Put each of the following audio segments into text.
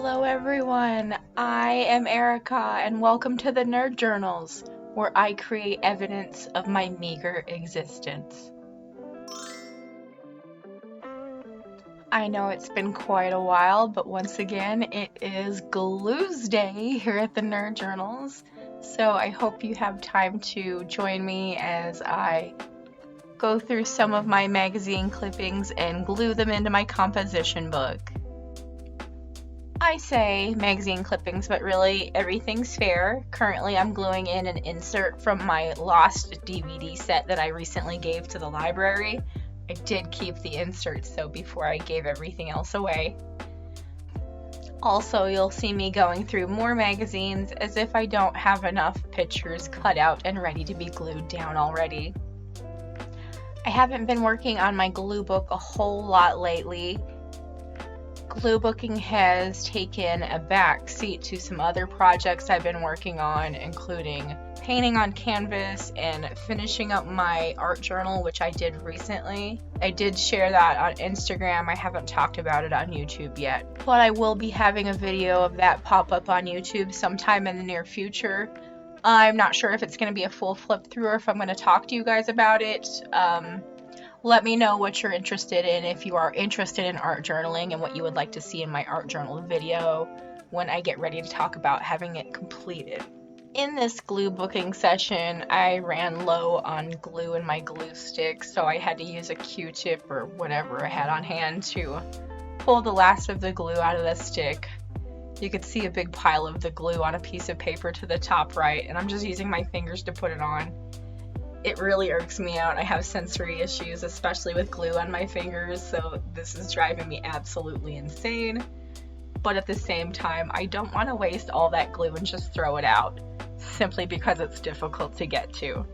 Hello everyone, I am Erica and welcome to the Nerd Journals, where I create evidence of my meager existence. I know it's been quite a while, but once again it is Gluesday here at the Nerd Journals, so I hope you have time to join me as I go through some of my magazine clippings and glue them into my composition book. I say magazine clippings, but really everything's fair. Currently I'm gluing in an insert from my lost DVD set that I recently gave to the library. I did keep the insert, so before I gave everything else away. Also, you'll see me going through more magazines as if I don't have enough pictures cut out and ready to be glued down already. I haven't been working on my glue book a whole lot lately. Glue booking has taken a back seat to some other projects I've been working on, including painting on canvas and finishing up my art journal, which I did recently. I did share that on Instagram. I haven't talked about it on YouTube yet, but I will be having a video of that pop up on YouTube sometime in the near future. I'm not sure if it's going to be a full flip through or if I'm going to talk to you guys about it. Let me know what you're interested in, if you are interested in art journaling and what you would like to see in my art journal video when I get ready to talk about having it completed. In this glue booking session, I ran low on glue in my glue stick, so I had to use a Q-tip or whatever I had on hand to pull the last of the glue out of the stick. You could see a big pile of the glue on a piece of paper to the top right, and I'm just using my fingers to put it on. It really irks me out. I have sensory issues, especially with glue on my fingers, so this is driving me absolutely insane. But at the same time, I don't want to waste all that glue and just throw it out, simply because it's difficult to get to.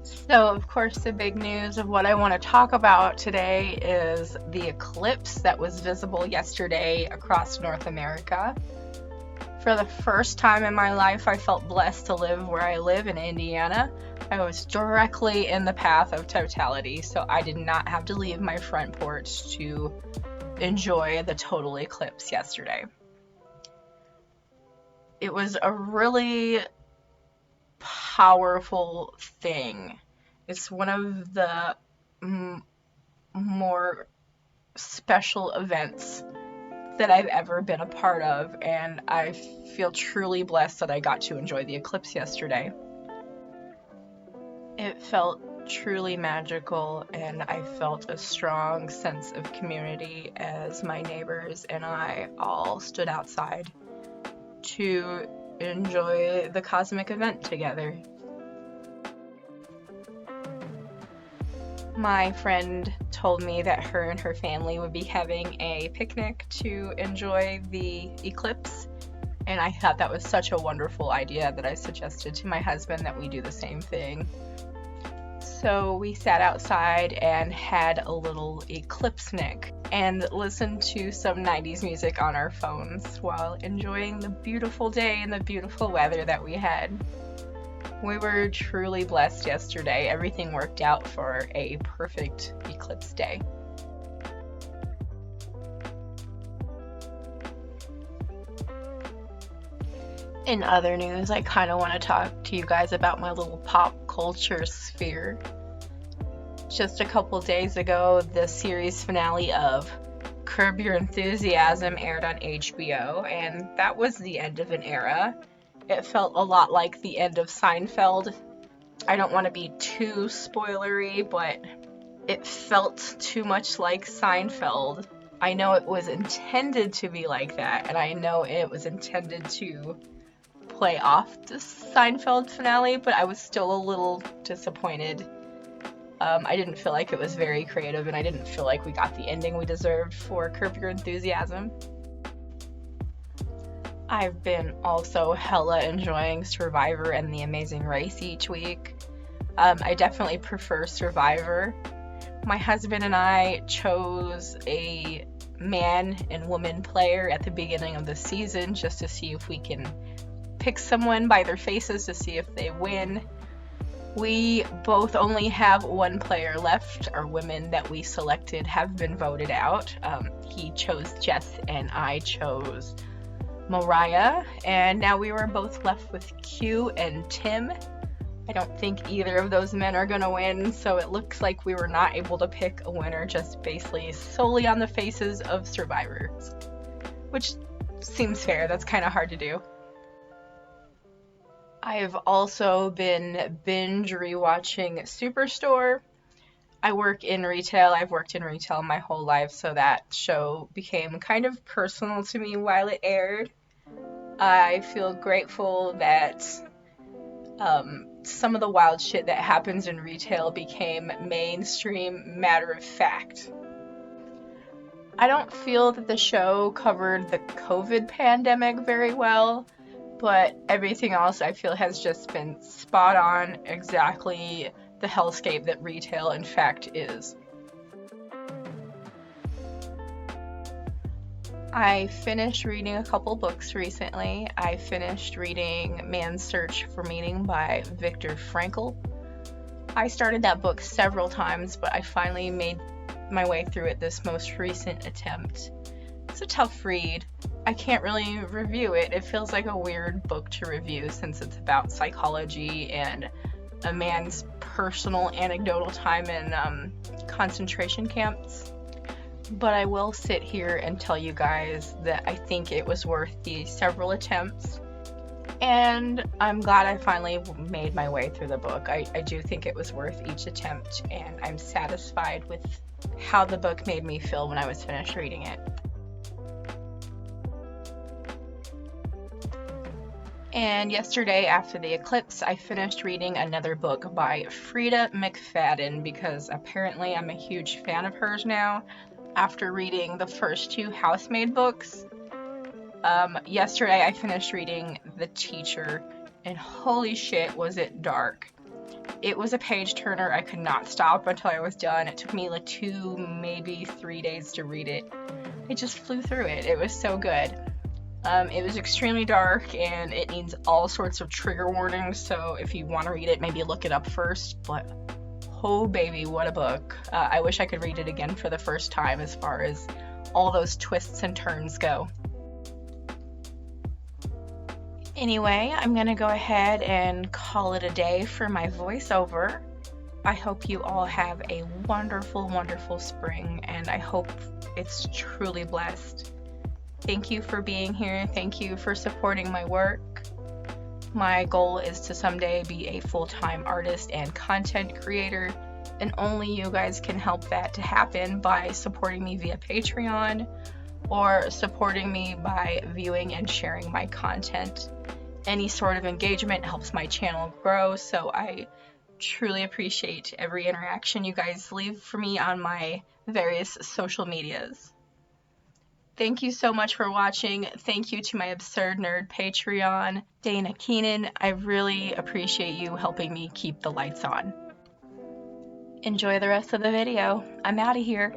So, of course, the big news of what I want to talk about today is the eclipse that was visible yesterday across North America. For the first time in my life, I felt blessed to live where I live in Indiana. I was directly in the path of totality, so I did not have to leave my front porch to enjoy the total eclipse yesterday. It was a really powerful thing. It's one of the more special events that I've ever been a part of, and I feel truly blessed that I got to enjoy the eclipse yesterday. It felt truly magical, and I felt a strong sense of community as my neighbors and I all stood outside to enjoy the cosmic event together. My friend told me that her and her family would be having a picnic to enjoy the eclipse, and I thought that was such a wonderful idea that I suggested to my husband that we do the same thing. So we sat outside and had a little eclipse-nic and listened to some 90s music on our phones while enjoying the beautiful day and the beautiful weather that we had. We were truly blessed yesterday. Everything worked out for a perfect eclipse day. In other news, I kind of want to talk to you guys about my little pop culture sphere. Just a couple days ago, the series finale of Curb Your Enthusiasm aired on HBO, and that was the end of an era. It felt a lot like the end of Seinfeld. I don't want to be too spoilery, but it felt too much like Seinfeld. I know it was intended to be like that, and I know it was intended to play off the Seinfeld finale, but I was still a little disappointed. I didn't feel like it was very creative, and I didn't feel like we got the ending we deserved for Curb Your Enthusiasm. I've been also hella enjoying Survivor and The Amazing Race each week. I definitely prefer Survivor. My husband and I chose a man and woman player at the beginning of the season just to see if we can pick someone by their faces to see if they win. We both only have one player left. Our women that we selected have been voted out. He chose Jess and I chose Mariah, and now we were both left with Q and Tim. I don't think either of those men are gonna win, so it looks like we were not able to pick a winner just basically solely on the faces of survivors, which seems fair. That's kind of hard to do. I've also been binge rewatching Superstore. I work in retail. I've worked in retail my whole life, so that show became kind of personal to me while it aired. I feel grateful that some of the wild shit that happens in retail became mainstream matter of fact. I don't feel that the show covered the COVID pandemic very well, but everything else I feel has just been spot on, exactly the hellscape that retail in fact is. I finished reading a couple books recently. I finished reading Man's Search for Meaning by Viktor Frankl. I started that book several times, but I finally made my way through it this most recent attempt. It's a tough read. I can't really review it. It feels like a weird book to review since it's about psychology and a man's personal anecdotal time in concentration camps. But I will sit here and tell you guys that I think it was worth the several attempts, and I'm glad I finally made my way through the book. I do think it was worth each attempt, and I'm satisfied with how the book made me feel when I was finished reading it. And yesterday, after the eclipse, I finished reading another book by 𝓁𝑜𝓃𝓈 because apparently I'm a huge fan of hers now, after reading the first two housemaid books. Yesterday I finished reading The Teacher, and holy shit was it dark. It was a page turner. I could not stop until I was done. It took me like 2, maybe 3 days to read it. I just flew through it. It was so good. It was extremely dark, and it needs all sorts of trigger warnings, so if you want to read it, maybe look it up first, but oh baby, what a book. I wish I could read it again for the first time as far as all those twists and turns go. Anyway, I'm gonna go ahead and call it a day for my voiceover. I hope you all have a wonderful, wonderful spring, and I hope it's truly blessed. Thank you for being here. Thank you for supporting my work. My goal is to someday be a full-time artist and content creator, and only you guys can help that to happen by supporting me via Patreon or supporting me by viewing and sharing my content. Any sort of engagement helps my channel grow, so I truly appreciate every interaction you guys leave for me on my various social medias. Thank you so much for watching. Thank you to my Absurd Nerd Patreon, Dana Keenan. I really appreciate you helping me keep the lights on. Enjoy the rest of the video. I'm out of here.